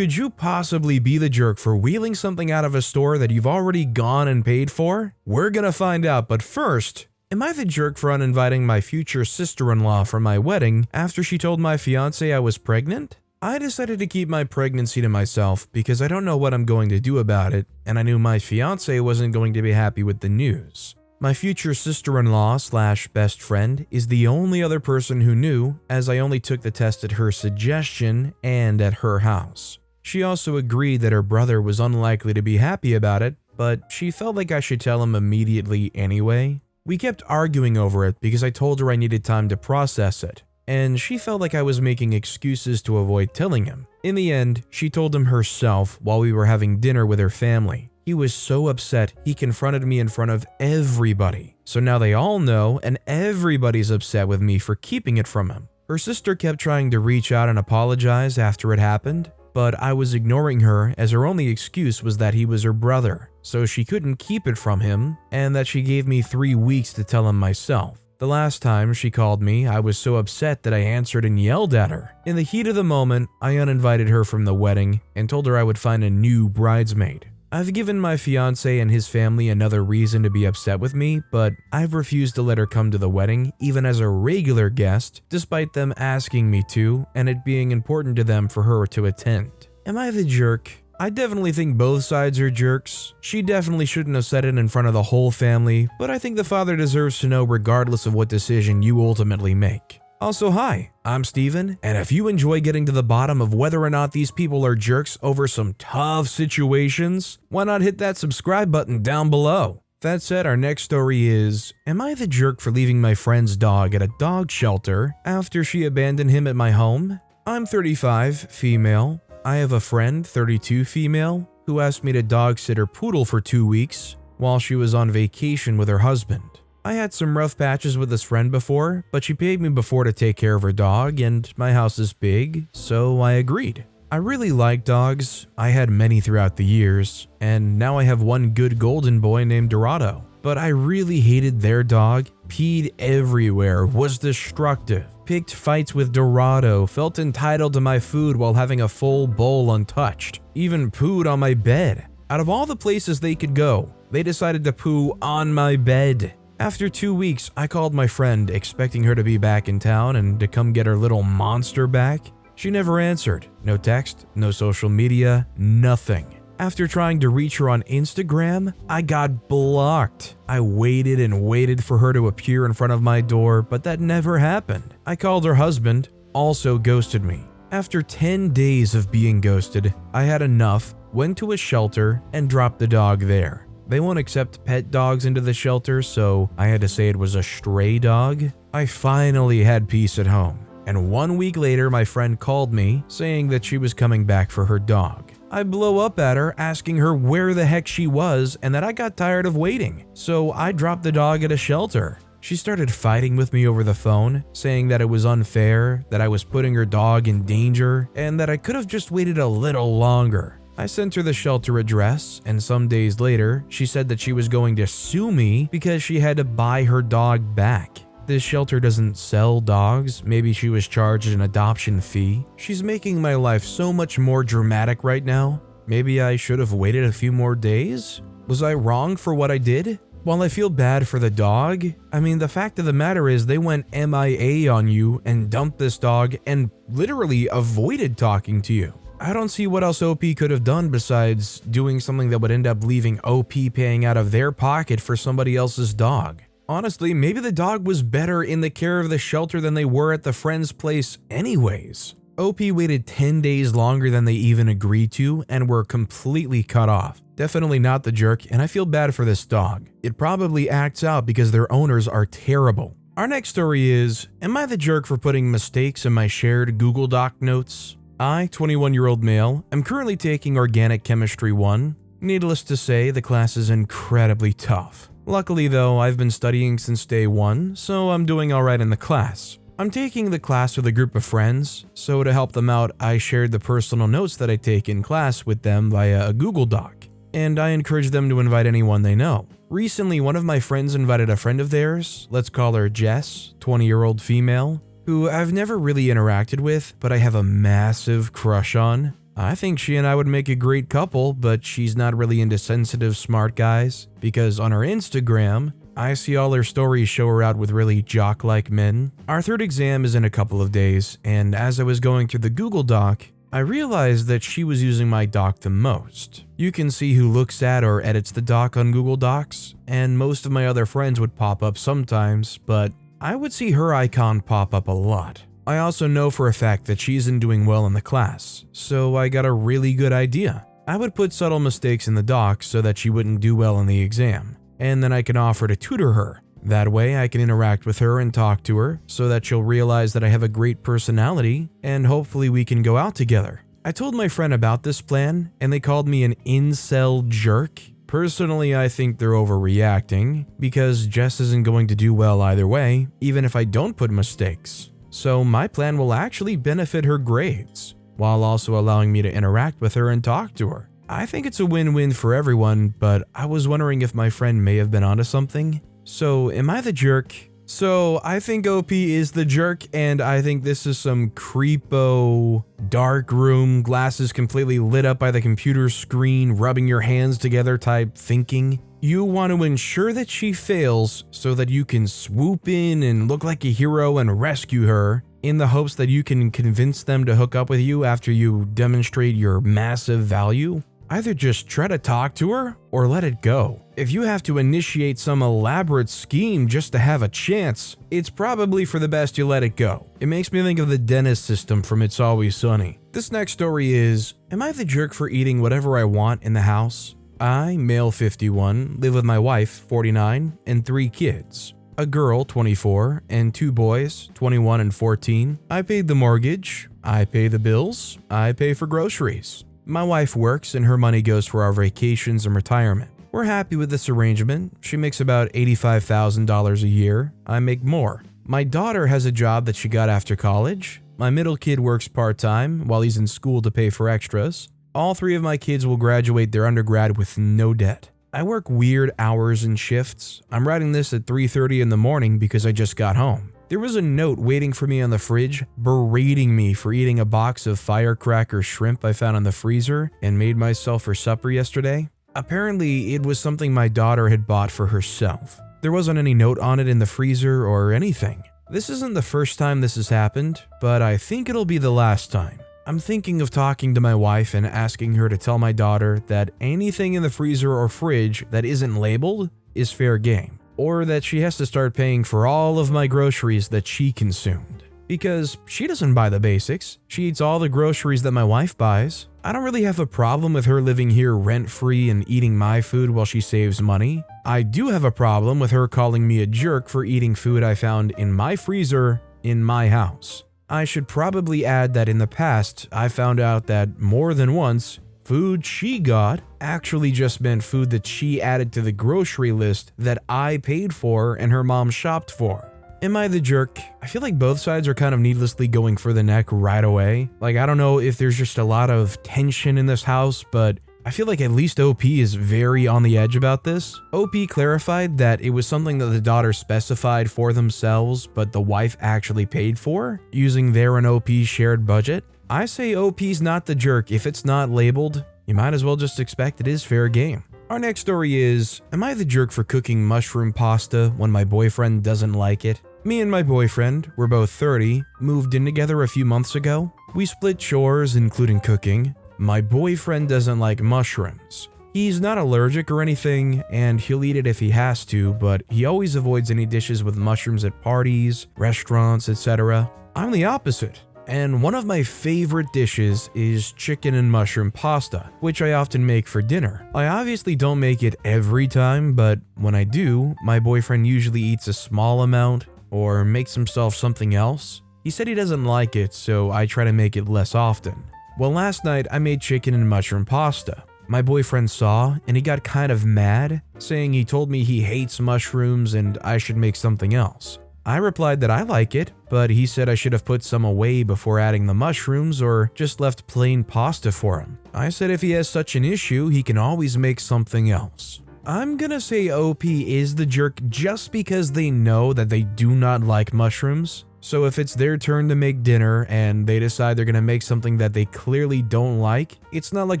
Could you possibly be the jerk for wheeling something out of a store that you've already gone and paid for? We're gonna find out, but first, am I the jerk for uninviting my future sister-in-law for my wedding after she told my fiancé I was pregnant? I decided to keep my pregnancy to myself because I don't know what I'm going to do about it, and I knew my fiancé wasn't going to be happy with the news. My future sister-in-law / best friend is the only other person who knew, as I only took the test at her suggestion and at her house. She also agreed that her brother was unlikely to be happy about it, but she felt like I should tell him immediately anyway. We kept arguing over it because I told her I needed time to process it, and she felt like I was making excuses to avoid telling him. In the end, she told him herself while we were having dinner with her family. He was so upset he confronted me in front of everybody. So now they all know, and everybody's upset with me for keeping it from him. Her sister kept trying to reach out and apologize after it happened, but I was ignoring her as her only excuse was that he was her brother, so she couldn't keep it from him, and that she gave me 3 weeks to tell him myself. The last time she called me, I was so upset that I answered and yelled at her. In the heat of the moment, I uninvited her from the wedding and told her I would find a new bridesmaid. I've given my fiancé and his family another reason to be upset with me, but I've refused to let her come to the wedding even as a regular guest, despite them asking me to and it being important to them for her to attend. Am I the jerk? I definitely think both sides are jerks. She definitely shouldn't have said it in front of the whole family, but I think the father deserves to know regardless of what decision you ultimately make. Also, hi, I'm Steven, and if you enjoy getting to the bottom of whether or not these people are jerks over some tough situations, why not hit that subscribe button down below? That said, our next story is, am I the jerk for leaving my friend's dog at a dog shelter after she abandoned him at my home? I'm 35, female. I have a friend, 32, female, who asked me to dog sit her poodle for 2 weeks while she was on vacation with her husband. I had some rough patches with this friend before, but she paid me before to take care of her dog, and my house is big, so I agreed. I really like dogs. I had many throughout the years, and now I have one good golden boy named Dorado. But I really hated their dog, peed everywhere, was destructive, picked fights with Dorado, felt entitled to my food while having a full bowl untouched, even pooed on my bed. Out of all the places they could go, they decided to poo on my bed. After 2 weeks, I called my friend, expecting her to be back in town and to come get her little monster back. She never answered. No text, no social media, nothing. After trying to reach her on Instagram, I got blocked. I waited and waited for her to appear in front of my door, but that never happened. I called her husband, also ghosted me. After 10 days of being ghosted, I had enough, went to a shelter, and dropped the dog there. They won't accept pet dogs into the shelter, so I had to say it was a stray dog. I finally had peace at home, and 1 week later my friend called me saying that she was coming back for her dog. I blow up at her asking her where the heck she was and that I got tired of waiting, so I dropped the dog at a shelter. She started fighting with me over the phone, saying that it was unfair, that I was putting her dog in danger, and that I could have just waited a little longer. I sent her the shelter address, and some days later, she said that she was going to sue me because she had to buy her dog back. This shelter doesn't sell dogs, maybe she was charged an adoption fee. She's making my life so much more dramatic right now. Maybe I should have waited a few more days? Was I wrong for what I did? While I feel bad for the dog, the fact of the matter is they went MIA on you and dumped this dog and literally avoided talking to you. I don't see what else OP could have done besides doing something that would end up leaving OP paying out of their pocket for somebody else's dog. Honestly, maybe the dog was better in the care of the shelter than they were at the friend's place anyways. OP waited 10 days longer than they even agreed to and were completely cut off. Definitely not the jerk, and I feel bad for this dog. It probably acts out because their owners are terrible. Our next story is, am I the jerk for putting mistakes in my shared Google Doc notes? I, 21-year-old male, am currently taking Organic Chemistry 1. Needless to say, the class is incredibly tough. Luckily though, I've been studying since day 1, so I'm doing alright in the class. I'm taking the class with a group of friends, so to help them out, I shared the personal notes that I take in class with them via a Google Doc, and I encourage them to invite anyone they know. Recently, one of my friends invited a friend of theirs, let's call her Jess, 20-year-old female, who I've never really interacted with, but I have a massive crush on. I think she and I would make a great couple, but she's not really into sensitive, smart guys, because on her Instagram, I see all her stories show her out with really jock-like men. Our third exam is in a couple of days, and as I was going through the Google Doc, I realized that she was using my doc the most. You can see who looks at or edits the doc on Google Docs, and most of my other friends would pop up sometimes, but I would see her icon pop up a lot. I also know for a fact that she isn't doing well in the class, so I got a really good idea. I would put subtle mistakes in the doc so that she wouldn't do well in the exam, and then I can offer to tutor her. That way I can interact with her and talk to her so that she'll realize that I have a great personality and hopefully we can go out together. I told my friend about this plan and they called me an incel jerk. Personally, I think they're overreacting because Jess isn't going to do well either way, even if I don't put mistakes. So my plan will actually benefit her grades, while also allowing me to interact with her and talk to her. I think it's a win-win for everyone, but I was wondering if my friend may have been onto something. So, am I the jerk? So, I think OP is the jerk, and I think this is some creepo, dark room, glasses completely lit up by the computer screen, rubbing your hands together type thinking. You want to ensure that she fails so that you can swoop in and look like a hero and rescue her, in the hopes that you can convince them to hook up with you after you demonstrate your massive value. Either just try to talk to her or let it go. If you have to initiate some elaborate scheme just to have a chance, it's probably for the best you let it go. It makes me think of the dentist system from It's Always Sunny. This next story is, am I the jerk for eating whatever I want in the house? I, male 51, live with my wife, 49, and 3 kids. A girl, 24, and 2 boys, 21 and 14. I paid the mortgage, I pay the bills, I pay for groceries. My wife works and her money goes for our vacations and retirement. We're happy with this arrangement. She makes about $85,000 a year. I make more. My daughter has a job that she got after college. My middle kid works part-time while he's in school to pay for extras. All 3 of my kids will graduate their undergrad with no debt. I work weird hours and shifts. I'm writing this at 3:30 in the morning because I just got home. There was a note waiting for me on the fridge, berating me for eating a box of firecracker shrimp I found in the freezer and made myself for supper yesterday. Apparently, it was something my daughter had bought for herself. There wasn't any note on it in the freezer or anything. This isn't the first time this has happened, but I think it'll be the last time. I'm thinking of talking to my wife and asking her to tell my daughter that anything in the freezer or fridge that isn't labeled is fair game. Or that she has to start paying for all of my groceries that she consumed. Because she doesn't buy the basics, she eats all the groceries that my wife buys. I don't really have a problem with her living here rent-free and eating my food while she saves money. I do have a problem with her calling me a jerk for eating food I found in my freezer in my house. I should probably add that in the past, I found out that more than once, food she got actually just meant food that she added to the grocery list that I paid for and her mom shopped for. Am I the jerk? I feel like both sides are kind of needlessly going for the neck right away. Like, I don't know if there's just a lot of tension in this house, but I feel like at least OP is very on the edge about this. OP clarified that it was something that the daughter specified for themselves, but the wife actually paid for, using their and OP's shared budget. I say OP's not the jerk. If it's not labeled, you might as well just expect it is fair game. Our next story is, am I the jerk for cooking mushroom pasta when my boyfriend doesn't like it? Me and my boyfriend, we're both 30, moved in together a few months ago. We split chores, including cooking. My boyfriend doesn't like mushrooms. He's not allergic or anything, and he'll eat it if he has to, but he always avoids any dishes with mushrooms at parties, restaurants, etc. I'm the opposite. And one of my favorite dishes is chicken and mushroom pasta, which I often make for dinner. I obviously don't make it every time, but when I do, my boyfriend usually eats a small amount or makes himself something else. He said he doesn't like it, so I try to make it less often. Well, last night I made chicken and mushroom pasta. My boyfriend saw and he got kind of mad, saying he told me he hates mushrooms and I should make something else. I replied that I like it, but he said I should have put some away before adding the mushrooms or just left plain pasta for him. I said if he has such an issue, he can always make something else. I'm gonna say OP is the jerk just because they know that they do not like mushrooms. So if it's their turn to make dinner and they decide they're gonna make something that they clearly don't like, it's not like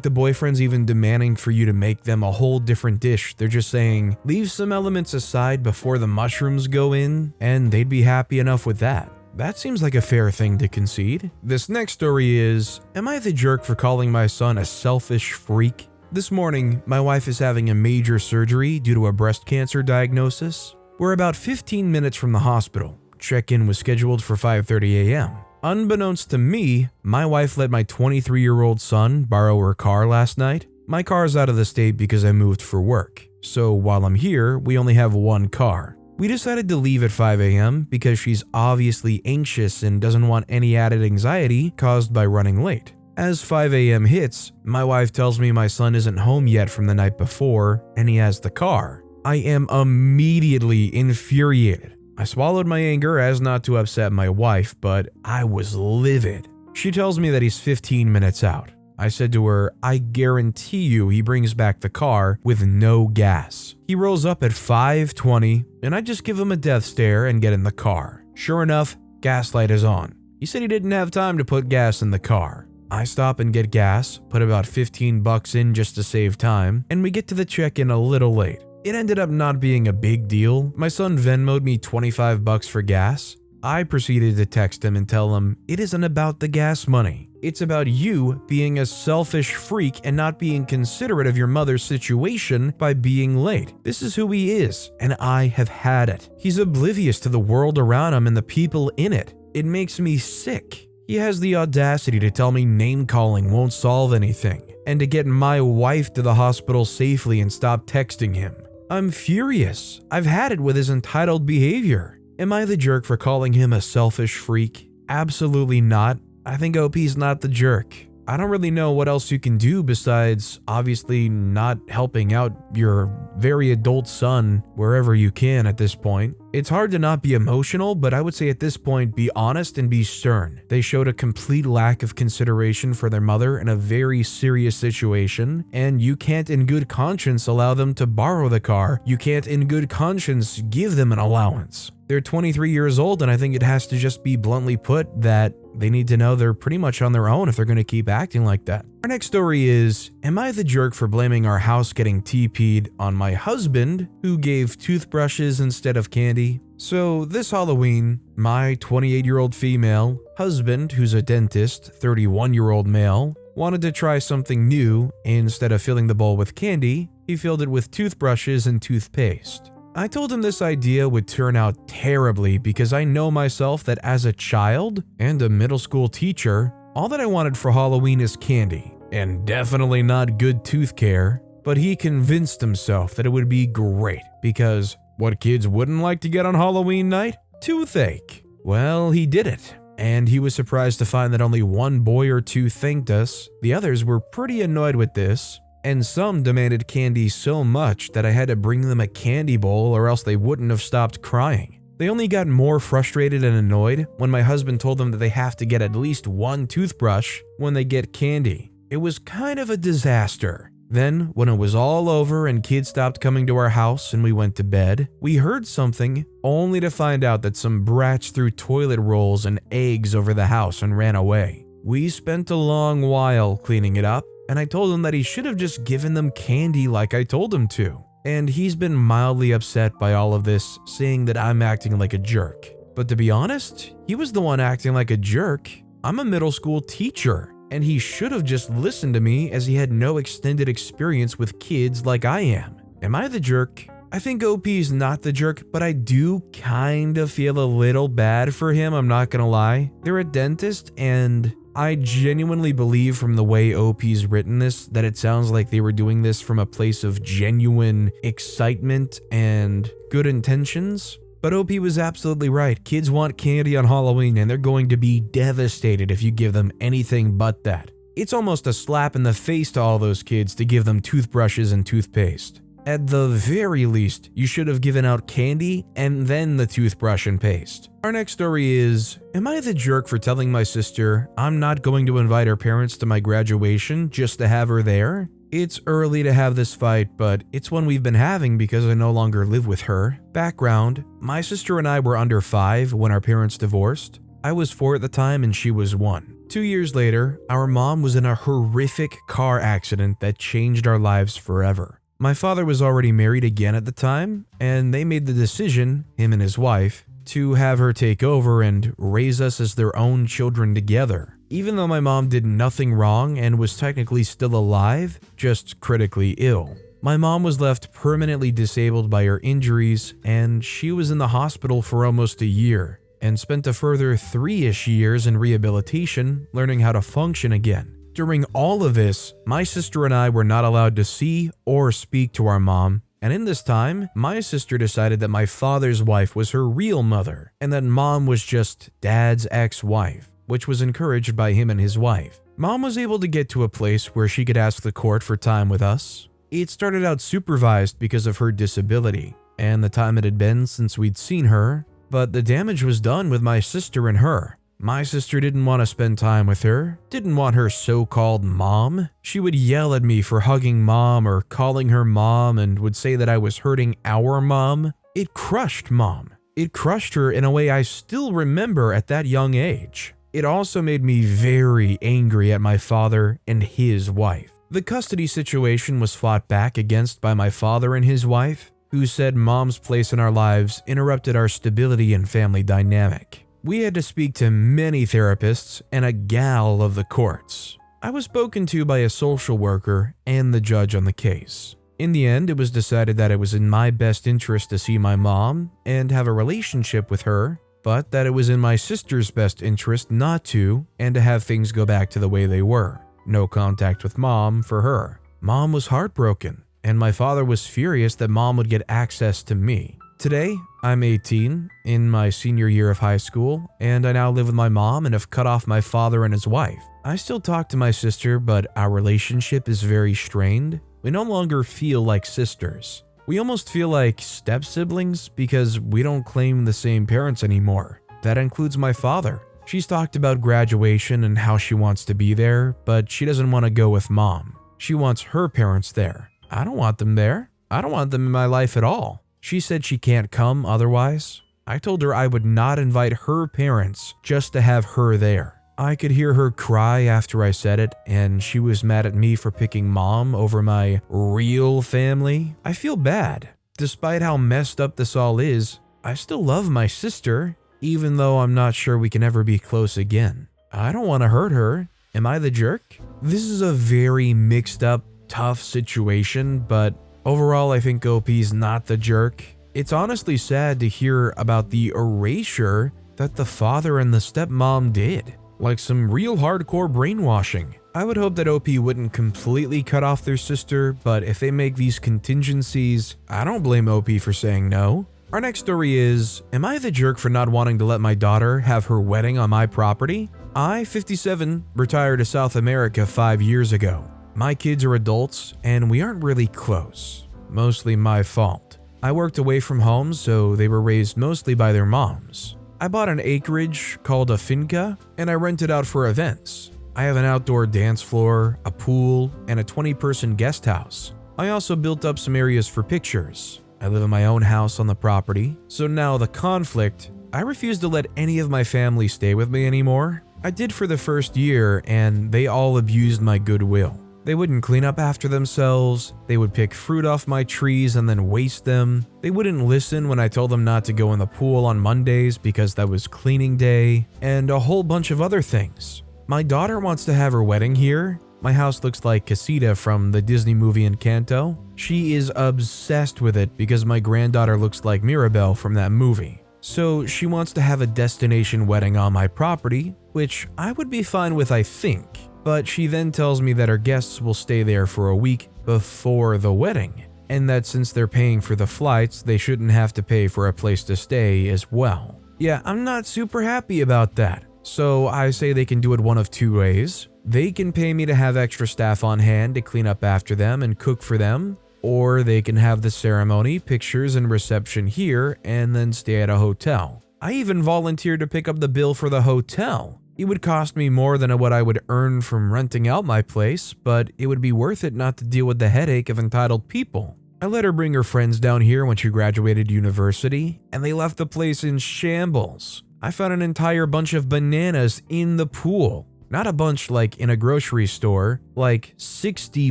the boyfriend's even demanding for you to make them a whole different dish. They're just saying, leave some elements aside before the mushrooms go in, and they'd be happy enough with that. That seems like a fair thing to concede. This next story is, am I the jerk for calling my son a selfish freak? This morning, my wife is having a major surgery due to a breast cancer diagnosis. We're about 15 minutes from the hospital. Check-in was scheduled for 5:30 a.m. Unbeknownst to me, my wife let my 23-year-old son borrow her car last night. My car's out of the state because I moved for work. So while I'm here, we only have one car. We decided to leave at 5 a.m. because she's obviously anxious and doesn't want any added anxiety caused by running late. As 5 a.m. hits, my wife tells me my son isn't home yet from the night before and he has the car. I am immediately infuriated. I swallowed my anger as not to upset my wife, but I was livid. She tells me that he's 15 minutes out. I said to her, I guarantee you he brings back the car with no gas. He rolls up at 5:20 and I just give him a death stare and get in the car. Sure enough, gas light is on. He said he didn't have time to put gas in the car. I stop and get gas, put about $15 in just to save time, and we get to the check-in a little late. It ended up not being a big deal. My son Venmo'd me $25 for gas. I proceeded to text him and tell him, it isn't about the gas money. It's about you being a selfish freak and not being considerate of your mother's situation by being late. This is who he is, and I have had it. He's oblivious to the world around him and the people in it. It makes me sick. He has the audacity to tell me name-calling won't solve anything, and to get my wife to the hospital safely and stop texting him. I'm furious. I've had it with his entitled behavior. Am I the jerk for calling him a selfish freak? Absolutely not. I think OP's not the jerk. I don't really know what else you can do besides obviously not helping out your very adult son wherever you can at this point. It's hard to not be emotional, but I would say at this point, be honest and be stern. They showed a complete lack of consideration for their mother in a very serious situation, and you can't in good conscience allow them to borrow the car. You can't in good conscience give them an allowance. They're 23 years old, and I think it has to just be bluntly put that they need to know they're pretty much on their own if they're going to keep acting like that. Our next story is, am I the jerk for blaming our house getting teepeed on my husband, who gave toothbrushes instead of candy? So this Halloween, my 28-year-old female husband, who's a dentist, 31-year-old male, wanted to try something new. Instead of filling the bowl with candy, he filled it with toothbrushes and toothpaste. I told him this idea would turn out terribly because I know myself that as a child and a middle school teacher, all that I wanted for Halloween is candy, and definitely not good tooth care. But he convinced himself that it would be great because what kids wouldn't like to get on Halloween night? Toothache. Well, he did it, and he was surprised to find that only one boy or two thanked us. The others were pretty annoyed with this, and some demanded candy so much that I had to bring them a candy bowl or else they wouldn't have stopped crying. They only got more frustrated and annoyed when my husband told them that they have to get at least one toothbrush when they get candy. It was kind of a disaster. Then, when it was all over and kids stopped coming to our house and we went to bed, we heard something only to find out that some brats threw toilet rolls and eggs over the house and ran away. We spent a long while cleaning it up, and I told him that he should have just given them candy like I told him to. And he's been mildly upset by all of this, saying that I'm acting like a jerk. But to be honest, he was the one acting like a jerk. I'm a middle school teacher, and he should have just listened to me as he had no extended experience with kids like I am. Am I the jerk? I think OP's not the jerk, but I do kind of feel a little bad for him, I'm not gonna lie. They're a dentist, and I genuinely believe from the way OP's written this that it sounds like they were doing this from a place of genuine excitement and good intentions. But OP was absolutely right. Kids want candy on Halloween and they're going to be devastated if you give them anything but that. It's almost a slap in the face to all those kids to give them toothbrushes and toothpaste. At the very least, you should have given out candy and then the toothbrush and paste. Our next story is, am I the jerk for telling my sister I'm not going to invite her parents to my graduation just to have her there? It's early to have this fight, but it's one we've been having because I no longer live with her. Background: my sister and I were under 5 when our parents divorced. I was 4 at the time and she was 1. 2 years later, our mom was in a horrific car accident that changed our lives forever. My father was already married again at the time, and they made the decision, him and his wife, to have her take over and raise us as their own children together. Even though my mom did nothing wrong and was technically still alive, just critically ill. My mom was left permanently disabled by her injuries, and she was in the hospital for almost a year, and spent a further 3-ish years in rehabilitation, learning how to function again. During all of this, my sister and I were not allowed to see or speak to our mom, and in this time, my sister decided that my father's wife was her real mother, and that mom was just dad's ex-wife, which was encouraged by him and his wife. Mom was able to get to a place where she could ask the court for time with us. It started out supervised because of her disability, and the time it had been since we'd seen her, but the damage was done with my sister and her. My sister didn't want to spend time with her, didn't want her so-called mom. She would yell at me for hugging mom or calling her mom and would say that I was hurting our mom. It crushed mom. It crushed her in a way I still remember at that young age. It also made me very angry at my father and his wife. The custody situation was fought back against by my father and his wife, who said mom's place in our lives interrupted our stability and family dynamic. We had to speak to many therapists and a gal of the courts. I was spoken to by a social worker and the judge on the case. In the end, it was decided that it was in my best interest to see my mom and have a relationship with her, but that it was in my sister's best interest not to and to have things go back to the way they were. No contact with mom for her. Mom was heartbroken, and my father was furious that mom would get access to me. Today, I'm 18, in my senior year of high school, and I now live with my mom and have cut off my father and his wife. I still talk to my sister, but our relationship is very strained. We no longer feel like sisters. We almost feel like step-siblings because we don't claim the same parents anymore. That includes my father. She's talked about graduation and how she wants to be there, but she doesn't want to go with mom. She wants her parents there. I don't want them there. I don't want them in my life at all. She said she can't come otherwise. I told her I would not invite her parents just to have her there. I could hear her cry after I said it, and she was mad at me for picking mom over my real family. I feel bad. Despite how messed up this all is, I still love my sister, even though I'm not sure we can ever be close again. I don't want to hurt her. Am I the jerk? This is a very mixed up, tough situation, but overall, I think OP's not the jerk. It's honestly sad to hear about the erasure that the father and the stepmom did. Like some real hardcore brainwashing. I would hope that OP wouldn't completely cut off their sister, but if they make these contingencies, I don't blame OP for saying no. Our next story is, am I the jerk for not wanting to let my daughter have her wedding on my property? I, 57, retired to South America 5 years ago. My kids are adults, and we aren't really close. Mostly my fault. I worked away from home, so they were raised mostly by their moms. I bought an acreage called a finca, and I rent it out for events. I have an outdoor dance floor, a pool, and a 20-person guest house. I also built up some areas for pictures. I live in my own house on the property, so now the conflict, I refuse to let any of my family stay with me anymore. I did for the first year, and they all abused my goodwill. They wouldn't clean up after themselves, they would pick fruit off my trees and then waste them. They wouldn't listen when I told them not to go in the pool on Mondays because that was cleaning day, and a whole bunch of other things. My daughter wants to have her wedding here. My house looks like Casita from the Disney movie Encanto. She is obsessed with it because my granddaughter looks like Mirabelle from that movie. So she wants to have a destination wedding on my property, which I would be fine with, I think. But she then tells me that her guests will stay there for a week before the wedding, and that since they're paying for the flights, they shouldn't have to pay for a place to stay as well. Yeah, I'm not super happy about that. So I say they can do it one of two ways. They can pay me to have extra staff on hand to clean up after them and cook for them, or they can have the ceremony, pictures, and reception here and then stay at a hotel. I even volunteered to pick up the bill for the hotel. It would cost me more than what I would earn from renting out my place, but it would be worth it not to deal with the headache of entitled people. I let her bring her friends down here when she graduated university, and they left the place in shambles. I found an entire bunch of bananas in the pool. Not a bunch like in a grocery store, like 60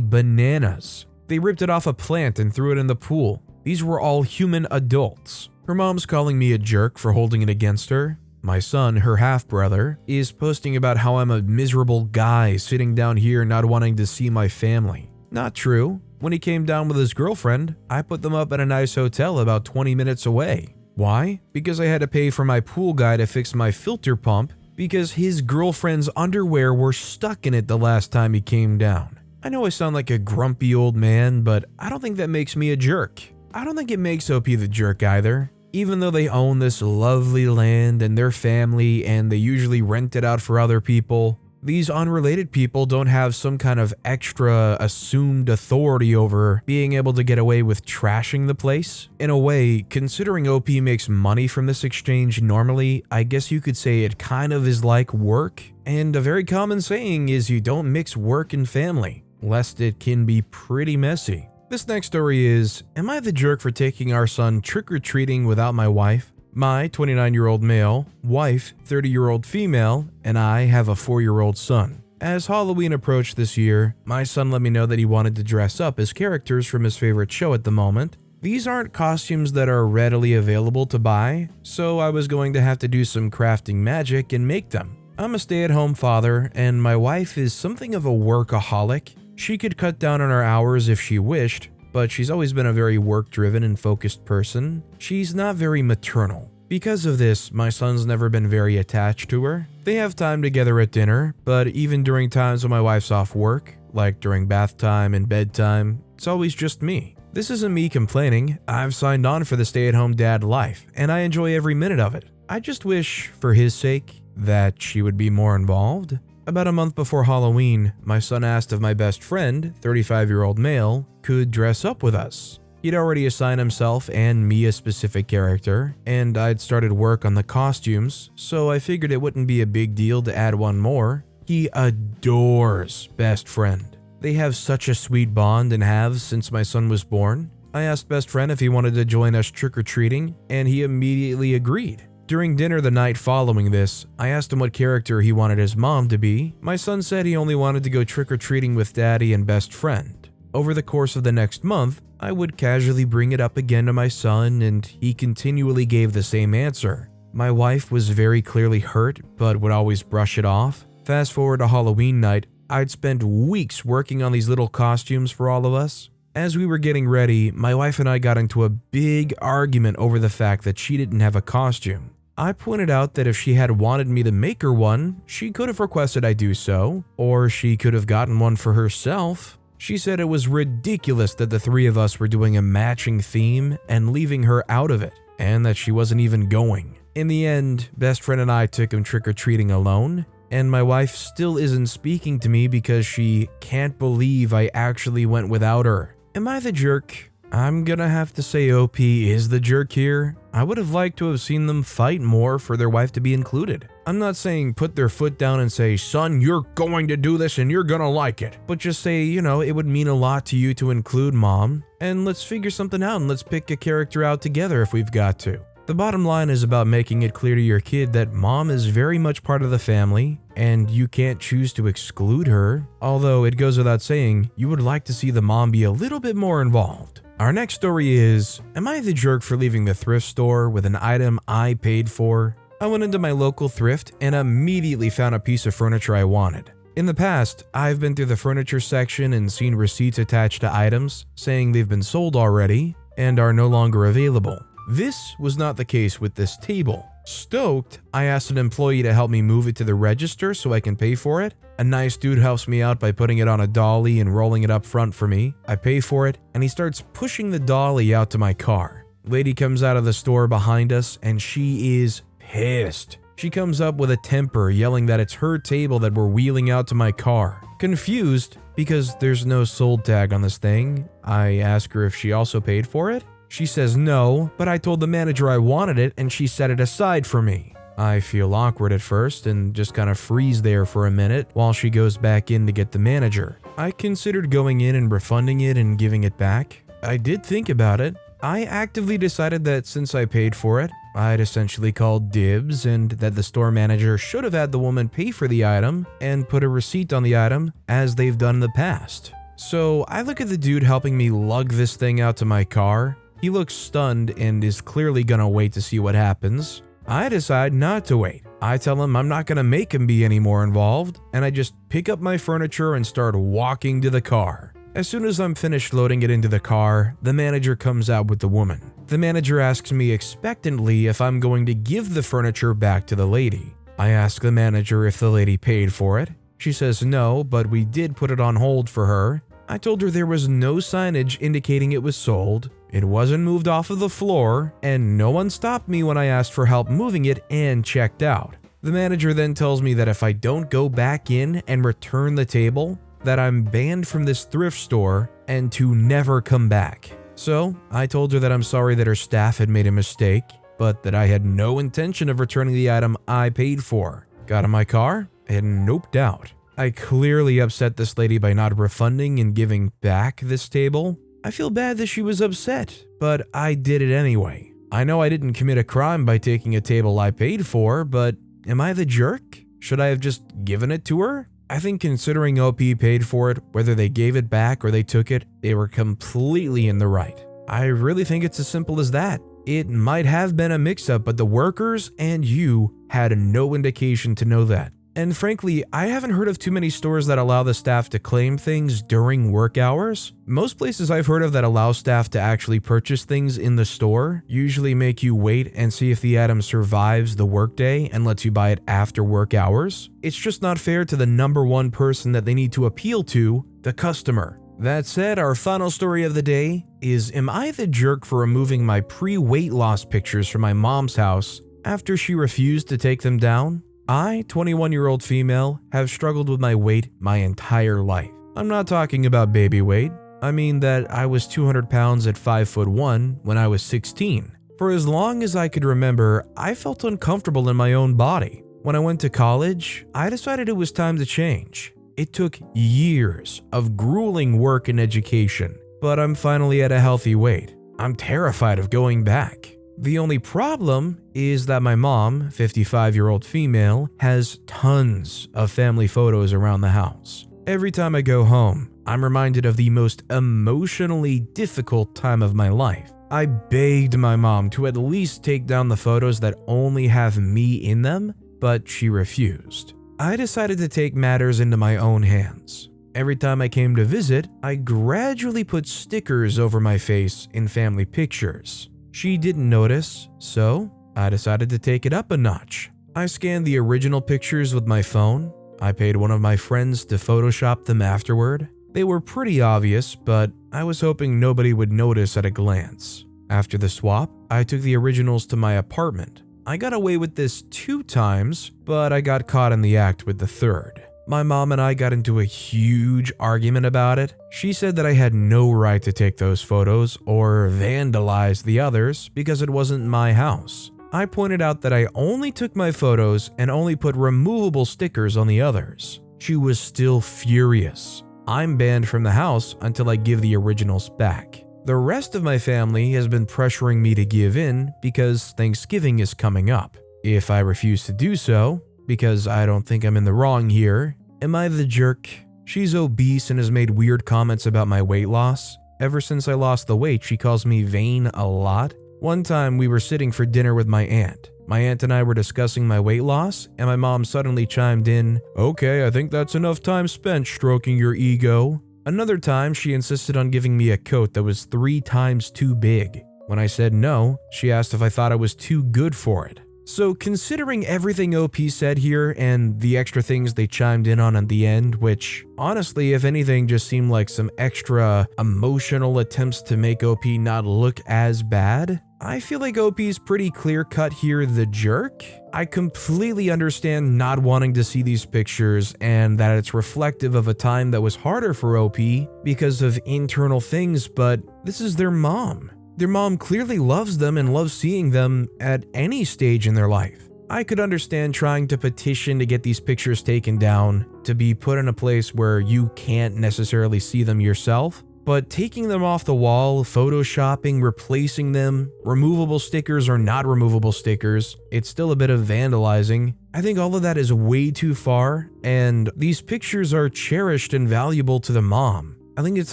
bananas. They ripped it off a plant and threw it in the pool. These were all human adults. Her mom's calling me a jerk for holding it against her. My son, her half-brother, is posting about how I'm a miserable guy sitting down here not wanting to see my family. Not true. When he came down with his girlfriend, I put them up at a nice hotel about 20 minutes away. Why? Because I had to pay for my pool guy to fix my filter pump because his girlfriend's underwear were stuck in it the last time he came down. I know I sound like a grumpy old man, but I don't think that makes me a jerk. I don't think it makes OP the jerk either. Even though they own this lovely land and their family and they usually rent it out for other people, these unrelated people don't have some kind of extra assumed authority over being able to get away with trashing the place. In a way, considering OP makes money from this exchange normally, I guess you could say it kind of is like work. And a very common saying is you don't mix work and family, lest it can be pretty messy. This next story is, am I the jerk for taking our son trick-or-treating without my wife? My 29-year-old male, wife, 30-year-old female, and I have a 4-year-old son. As Halloween approached this year, my son let me know that he wanted to dress up as characters from his favorite show at the moment. These aren't costumes that are readily available to buy, so I was going to have to do some crafting magic and make them. I'm a stay-at-home father, and my wife is something of a workaholic. She could cut down on her hours if she wished, but she's always been a very work-driven and focused person. She's not very maternal. Because of this, my son's never been very attached to her. They have time together at dinner, but even during times when my wife's off work, like during bath time and bedtime, it's always just me. This isn't me complaining. I've signed on for the stay-at-home dad life, and I enjoy every minute of it. I just wish, for his sake, that she would be more involved. About a month before Halloween, my son asked if my best friend, 35-year-old male, could dress up with us. He'd already assigned himself and me a specific character, and I'd started work on the costumes, so I figured it wouldn't be a big deal to add one more. He adores best friend. They have such a sweet bond and have since my son was born. I asked best friend if he wanted to join us trick-or-treating, and he immediately agreed. During dinner the night following this, I asked him what character he wanted his mom to be. My son said he only wanted to go trick-or-treating with daddy and best friend. Over the course of the next month, I would casually bring it up again to my son, and he continually gave the same answer. My wife was very clearly hurt, but would always brush it off. Fast forward to Halloween night, I'd spent weeks working on these little costumes for all of us. As we were getting ready, my wife and I got into a big argument over the fact that she didn't have a costume. I pointed out that if she had wanted me to make her one, she could have requested I do so, or she could have gotten one for herself. She said it was ridiculous that the three of us were doing a matching theme and leaving her out of it, and that she wasn't even going. In the end, best friend and I took him trick-or-treating alone, and my wife still isn't speaking to me because she can't believe I actually went without her. Am I the jerk? I'm gonna have to say OP is the jerk here. I would have liked to have seen them fight more for their wife to be included. I'm not saying put their foot down and say, son, you're going to do this and you're gonna like it. But just say, it would mean a lot to you to include mom, and let's figure something out and let's pick a character out together if we've got to. The bottom line is about making it clear to your kid that mom is very much part of the family, and you can't choose to exclude her. Although it goes without saying, you would like to see the mom be a little bit more involved. Our next story is, am I the jerk for leaving the thrift store with an item I paid for? I went into my local thrift and immediately found a piece of furniture I wanted. In the past, I've been through the furniture section and seen receipts attached to items saying they've been sold already and are no longer available. This was not the case with this table. Stoked, I asked an employee to help me move it to the register so I can pay for it. A nice dude helps me out by putting it on a dolly and rolling it up front for me. I pay for it, and he starts pushing the dolly out to my car. Lady comes out of the store behind us, and she is pissed. She comes up with a temper, yelling that it's her table that we're wheeling out to my car. Confused, because there's no sold tag on this thing, I ask her if she also paid for it. She says no, but I told the manager I wanted it and she set it aside for me. I feel awkward at first and just kind of freeze there for a minute while she goes back in to get the manager. I considered going in and refunding it and giving it back. I did think about it. I actively decided that since I paid for it, I'd essentially called dibs and that the store manager should have had the woman pay for the item and put a receipt on the item as they've done in the past. So I look at the dude helping me lug this thing out to my car. He looks stunned and is clearly gonna wait to see what happens. I decide not to wait. I tell him I'm not gonna make him be any more involved, and I just pick up my furniture and start walking to the car. As soon as I'm finished loading it into the car, the manager comes out with the woman. The manager asks me expectantly if I'm going to give the furniture back to the lady. I ask the manager if the lady paid for it. She says no, but we did put it on hold for her. I told her there was no signage indicating it was sold, it wasn't moved off of the floor, and no one stopped me when I asked for help moving it and checked out. The manager then tells me that if I don't go back in and return the table, that I'm banned from this thrift store and to never come back. So I told her that I'm sorry that her staff had made a mistake, but that I had no intention of returning the item I paid for. Got in my car and noped out. I clearly upset this lady by not refunding and giving back this table. I feel bad that she was upset, but I did it anyway. I know I didn't commit a crime by taking a table I paid for, but am I the jerk? Should I have just given it to her? I think considering OP paid for it, whether they gave it back or they took it, they were completely in the right. I really think it's as simple as that. It might have been a mix-up, but the workers and you had no indication to know that. And frankly, I haven't heard of too many stores that allow the staff to claim things during work hours. Most places I've heard of that allow staff to actually purchase things in the store usually make you wait and see if the item survives the workday and lets you buy it after work hours. It's just not fair to the number one person that they need to appeal to, the customer. That said, our final story of the day is, am I the jerk for removing my pre-weight loss pictures from my mom's house after she refused to take them down? I, 21-year-old female, have struggled with my weight my entire life. I'm not talking about baby weight. I mean that I was 200 pounds at 5'1" when I was 16. For as long as I could remember, I felt uncomfortable in my own body. When I went to college, I decided it was time to change. It took years of grueling work and education, but I'm finally at a healthy weight. I'm terrified of going back. The only problem is that my mom, 55-year-old female, has tons of family photos around the house. Every time I go home, I'm reminded of the most emotionally difficult time of my life. I begged my mom to at least take down the photos that only have me in them, but she refused. I decided to take matters into my own hands. Every time I came to visit, I gradually put stickers over my face in family pictures. She didn't notice, so I decided to take it up a notch. I scanned the original pictures with my phone. I paid one of my friends to Photoshop them afterward. They were pretty obvious, but I was hoping nobody would notice at a glance. After the swap, I took the originals to my apartment. I got away with this 2 times, but I got caught in the act with the 3rd. My mom and I got into a huge argument about it. She said that I had no right to take those photos or vandalize the others because it wasn't my house. I pointed out that I only took my photos and only put removable stickers on the others. She was still furious. I'm banned from the house until I give the originals back. The rest of my family has been pressuring me to give in because Thanksgiving is coming up. If I refuse to do so, because I don't think I'm in the wrong here, am I the jerk? She's obese and has made weird comments about my weight loss. Ever since I lost the weight, she calls me vain a lot. One time we were sitting for dinner with my aunt. My aunt and I were discussing my weight loss, and my mom suddenly chimed in, "Okay, I think that's enough time spent stroking your ego." Another time, she insisted on giving me a coat that was 3 times too big. When I said no, she asked if I thought I was too good for it. So considering everything OP said here and the extra things they chimed in on at the end, which honestly, if anything, just seemed like some extra emotional attempts to make OP not look as bad, I feel like OP's pretty clear-cut here the jerk. I completely understand not wanting to see these pictures and that it's reflective of a time that was harder for OP because of internal things, but this is their mom. Their mom clearly loves them and loves seeing them at any stage in their life. I could understand trying to petition to get these pictures taken down, to be put in a place where you can't necessarily see them yourself, but taking them off the wall, photoshopping, replacing them, removable stickers or not removable stickers, it's still a bit of vandalizing. I think all of that is way too far, and these pictures are cherished and valuable to the mom. I think it's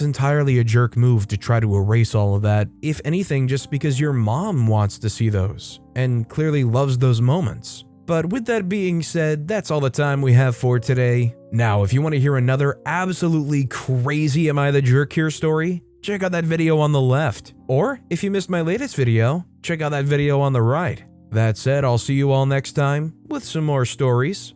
entirely a jerk move to try to erase all of that, if anything, just because your mom wants to see those, and clearly loves those moments. But with that being said, that's all the time we have for today. Now, if you want to hear another absolutely crazy Am I the Jerk Here story, check out that video on the left. Or, if you missed my latest video, check out that video on the right. That said, I'll see you all next time with some more stories.